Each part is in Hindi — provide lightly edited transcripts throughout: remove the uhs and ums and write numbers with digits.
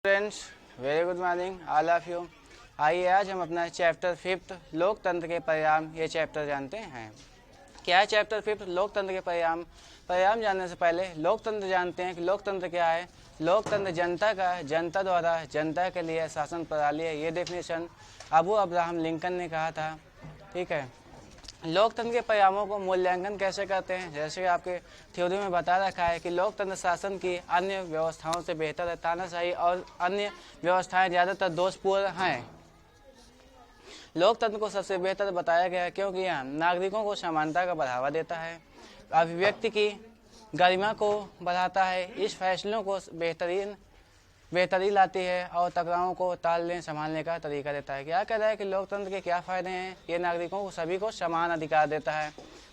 Friends, very good morning all of you. आइए आज हम अपना चैप्टर 5 लोकतंत्र के परिणाम ये चैप्टर जानते हैं। क्या है चैप्टर 5 लोकतंत्र के परिणाम। परिणाम जानने से पहले लोकतंत्र जानते हैं कि लोकतंत्र क्या है। लोकतंत्र जनता का, जनता द्वारा जनता के लिए शासन प्रणाली है। ये डेफिनेशन अबू अब्राहम लिंकन ने कहा था। ठीक है। लोकतंत्र के परिणामों को मूल्यांकन कैसे करते हैं, जैसे कि आपके थ्योरी में बता रखा है कि लोकतंत्र शासन की अन्य व्यवस्थाओं से बेहतर है। तानाशाही और अन्य व्यवस्थाएं ज़्यादातर दोषपूर्ण हैं। लोकतंत्र को सबसे बेहतर बताया गया है क्योंकि यह नागरिकों को समानता का बढ़ावा देता है, अभिव्यक्ति की गरिमा को बढ़ाता है, इस फैसलों को बेहतरी लाती है और टकरावों को टालने संभालने का तरीका देता है। क्या कह रहा है कि लोकतंत्र के क्या फ़ायदे हैं। ये नागरिकों को सभी को समान अधिकार देता है।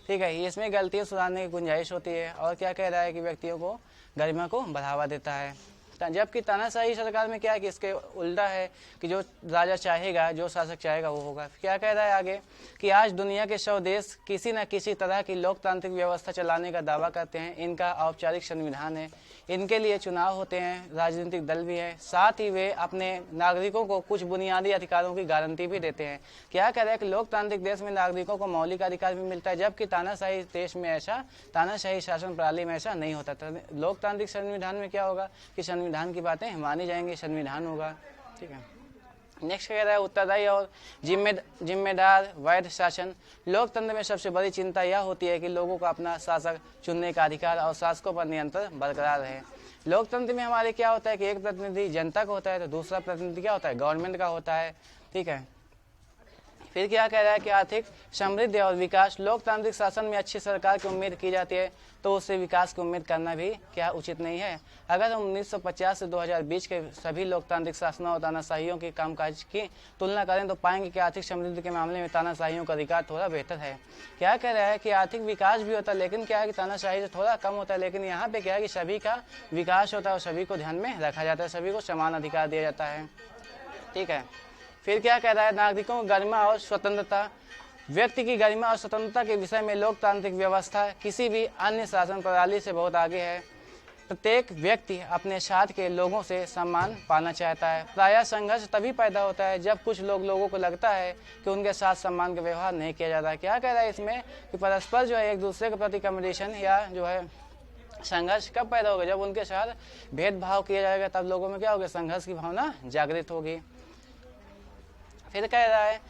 ठीक है। इसमें गलतियाँ सुधारने की गुंजाइश होती है। और क्या कह रहा है कि व्यक्तियों को गरिमा को बढ़ावा देता है। जबकि तानाशाही सरकार में क्या है कि इसके उल्टा है कि जो राजा चाहेगा, जो शासक चाहेगा वो होगा। क्या कह रहा है आगे कि आज दुनिया के 100 देश किसी न किसी तरह की लोकतांत्रिक व्यवस्था चलाने का दावा करते हैं। इनका औपचारिक संविधान है, इनके लिए चुनाव होते हैं, राजनीतिक दल भी है, साथ ही वे अपने नागरिकों को कुछ बुनियादी अधिकारों की गारंटी भी देते हैं। क्या कह रहा है कि लोकतांत्रिक देश में नागरिकों को मौलिक अधिकार भी मिलता है, जबकि तानाशाही देश में ऐसा, तानाशाही शासन प्रणाली में ऐसा नहीं होता। लोकतांत्रिक संविधान में क्या होगा कि संविधान की बातें मानी जाएंगी, संविधान होगा। ठीक है। नेक्स्ट कह रहा है उत्तरदायी और जिम्मेदार वैध शासन। लोकतंत्र में सबसे बड़ी चिंता यह होती है कि लोगों को अपना शासक चुनने का अधिकार और शासकों पर नियंत्रण बरकरार रहे। लोकतंत्र में हमारे क्या होता है कि एक प्रतिनिधि जनता का होता है तो दूसरा प्रतिनिधि क्या होता है, गवर्नमेंट का होता है। ठीक है। फिर क्या कह रहा है कि आर्थिक समृद्धि और विकास। लोकतांत्रिक शासन में अच्छी सरकार की उम्मीद की जाती है तो उससे विकास की उम्मीद करना भी क्या उचित नहीं है। अगर हम 1950 से 2020 के सभी लोकतांत्रिक शासनों और तानाशाहियों के कामकाज की तुलना करें तो पाएंगे कि आर्थिक समृद्धि के मामले में तानाशाहियों का रिकॉर्ड थोड़ा बेहतर है। क्या कह रहा है कि आर्थिक विकास भी होता है, लेकिन क्या है कि तानाशाही से थोड़ा कम होता है। लेकिन यहाँ पे क्या है कि सभी का विकास होता है और सभी को ध्यान में रखा जाता है, सभी को समान अधिकार दिया जाता है। ठीक है। फिर क्या कह रहा है नागरिकों की गरिमा और स्वतंत्रता। व्यक्ति की गरिमा और स्वतंत्रता के विषय में लोकतांत्रिक व्यवस्था किसी भी अन्य शासन प्रणाली से बहुत आगे है। प्रत्येक व्यक्ति अपने साथ के लोगों से सम्मान पाना चाहता है। प्रायः संघर्ष तभी पैदा होता है जब कुछ लोगों को लगता है कि उनके साथ सम्मान का व्यवहार नहीं किया जाता है। क्या कह रहा है इसमें कि परस्पर जो है एक दूसरे के प्रति कॉम्पिटिशन या जो है संघर्ष कब पैदा होगा, जब उनके साथ भेदभाव किया जाएगा, तब लोगों में क्या होगा, संघर्ष की भावना जागृत होगी। फिर कह रहा है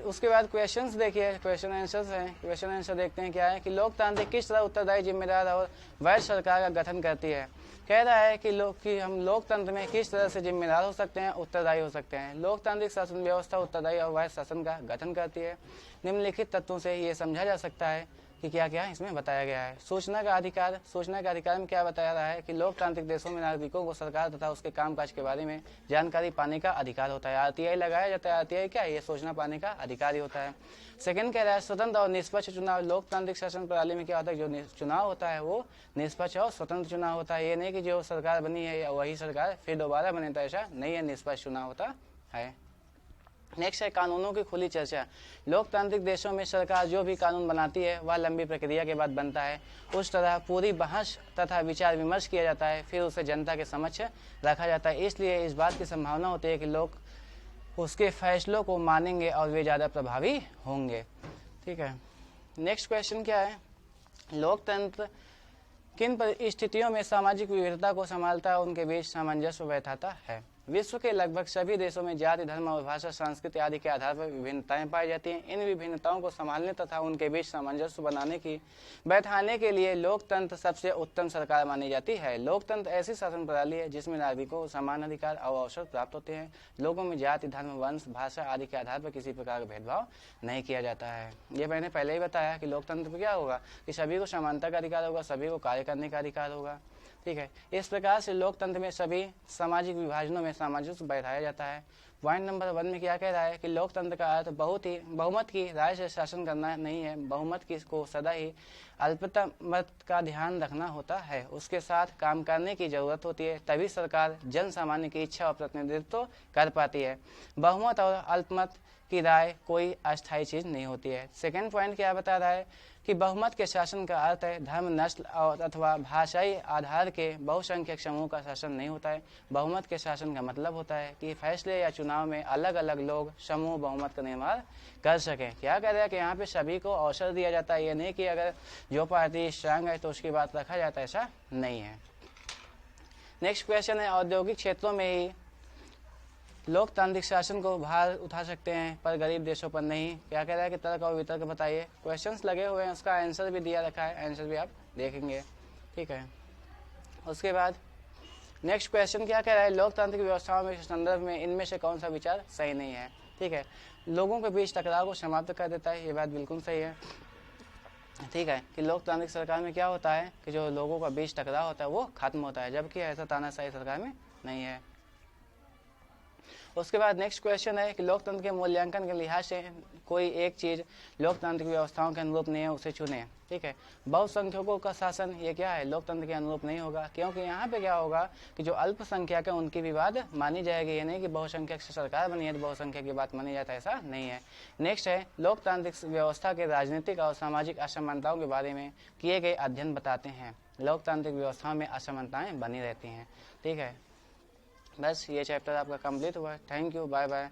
उसके बाद क्वेश्चंस देखिए, क्वेश्चन आंसर्स हैं। क्वेश्चन आंसर देखते हैं क्या है कि लोकतांत्रिक किस तरह उत्तरदायी, जिम्मेदार और वैध सरकार का गठन करती है। कह रहा है कि हम लोकतंत्र में किस तरह से जिम्मेदार हो सकते हैं, उत्तरदायी हो सकते हैं। लोकतांत्रिक शासन व्यवस्था उत्तरदायी और वैध शासन का गठन करती है। निम्नलिखित तत्वों से ये समझा जा सकता है कि क्या क्या इसमें बताया गया है। सूचना का अधिकार। सूचना के अधिकार में क्या बताया रहा है कि लोकतांत्रिक देशों में नागरिकों को सरकार तथा उसके कामकाज के बारे में जानकारी पाने का अधिकार होता है। आरटीआई लगाया जाता है। आरटीआई क्या है, ये सूचना पाने का अधिकार ही होता है। सेकंड कह रहा है स्वतंत्र और निष्पक्ष चुनाव। लोकतांत्रिक शासन प्रणाली में क्या होता है, जो चुनाव होता है वो निष्पक्ष और स्वतंत्र चुनाव होता है। ये नहीं कि जो सरकार बनी है या वही सरकार फिर दोबारा बने, तो ऐसा नहीं है, निष्पक्ष चुनाव होता है। नेक्स्ट है कानूनों की खुली चर्चा। लोकतांत्रिक देशों में सरकार जो भी कानून बनाती है वह लंबी प्रक्रिया के बाद बनता है। उस तरह पूरी बहस तथा विचार विमर्श किया जाता है, फिर उसे जनता के समक्ष रखा जाता है। इसलिए इस बात की संभावना होती है कि लोग उसके फैसलों को मानेंगे और वे ज़्यादा प्रभावी होंगे। ठीक है। नेक्स्ट क्वेश्चन क्या है, लोकतंत्र किन परिस्थितियों में सामाजिक विविधता को संभालता है, उनके बीच सामंजस्य बैठाता है। विश्व के लगभग सभी देशों में जाति, धर्म और भाषा, संस्कृति आदि के आधार पर विभिन्नताएं पाई जाती हैं। इन विभिन्नताओं को संभालने तथा उनके बीच सामंजस्य बैठाने के लिए लोकतंत्र सबसे उत्तम सरकार मानी जाती है। लोकतंत्र ऐसी शासन प्रणाली है जिसमें नागरिकों को समान अधिकार और अवसर प्राप्त होते हैं। लोगों में जाति, धर्म, वंश, भाषा आदि के आधार पर किसी प्रकार का भेदभाव नहीं किया जाता है। ये मैंने पहले ही बताया कि लोकतंत्र में क्या होगा कि सभी को समानता का अधिकार होगा, सभी को कार्य करने का अधिकार होगा। ठीक है। इस प्रकार से लोकतंत्र में सभी सामाजिक विभाजनों में सामंजस्य बैठाया जाता है। पॉइंट नंबर 1 में क्या कह रहा है कि लोकतंत्र का अर्थ बहुमत की राय से शासन करना नहीं है। बहुमत को सदा ही अल्पता मत का ध्यान रखना होता है, उसके साथ काम करने की जरूरत होती है, तभी सरकार जन सामान्य की इच्छा और प्रतिनिधित्व कर पाती है। बहुमत और अल्पमत की राय कोई अस्थायी चीज नहीं होती है। सेकेंड पॉइंट क्या बता रहा है, कि बहुमत के शासन का अर्थ है धर्म, नस्ल और अथवा भाषाई आधार के बहुसंख्यक समूह का शासन नहीं होता है। बहुमत के शासन का मतलब होता है कि फैसले या चुनाव में अलग अलग लोग समूह बहुमत का निर्माण कर सकें। क्या कह रहा है कि यहाँ पे सभी को अवसर दिया जाता है, ये नहीं कि अगर जो पार्टी स्ट्रांग है तो उसकी बात रखा जाता है, ऐसा नहीं है। नेक्स्ट क्वेश्चन है, औद्योगिक क्षेत्रों में ही लोकतांत्रिक शासन को भार उठा सकते हैं पर गरीब देशों पर नहीं। क्या कह रहा है कि तर्क और वितर्क बताइए। क्वेश्चंस लगे हुए हैं, उसका आंसर भी दिया रखा है, आंसर भी आप देखेंगे, ठीक है। उसके बाद नेक्स्ट क्वेश्चन क्या कह रहा है, लोकतांत्रिक व्यवस्थाओं में संदर्भ में इनमें से कौन सा विचार सही नहीं है। ठीक है, लोगों के बीच टकराव को समाप्त कर देता है, ये बात बिल्कुल सही है। ठीक है, कि लोकतांत्रिक सरकार में क्या होता है कि जो लोगों का बीच टकराव होता है वो खत्म होता है, जबकि ऐसा तानाशाही सरकार में नहीं है। उसके बाद नेक्स्ट क्वेश्चन है कि लोकतंत्र के मूल्यांकन के लिहाज से कोई एक चीज लोकतांत्रिक व्यवस्थाओं के अनुरूप नहीं है, उसे चुने। ठीक है, बहुसंख्यकों का शासन ये क्या है, लोकतंत्र के अनुरूप नहीं होगा, क्योंकि यहाँ पे क्या होगा कि जो अल्पसंख्यक है उनकी भी बात मानी जाएगी। ये नहीं कि बहुसंख्यक से सरकार बनी है तो बहुसंख्यक की बात मानी जाता है, ऐसा नहीं है। नेक्स्ट है, लोकतांत्रिक व्यवस्था के राजनीतिक और सामाजिक असमानताओं के बारे में किए गए अध्ययन बताते हैं लोकतांत्रिक व्यवस्थाओं में असमानताएं बनी रहती हैं। ठीक है, बस ये चैप्टर आपका कंप्लीट हुआ। Thank you, bye bye.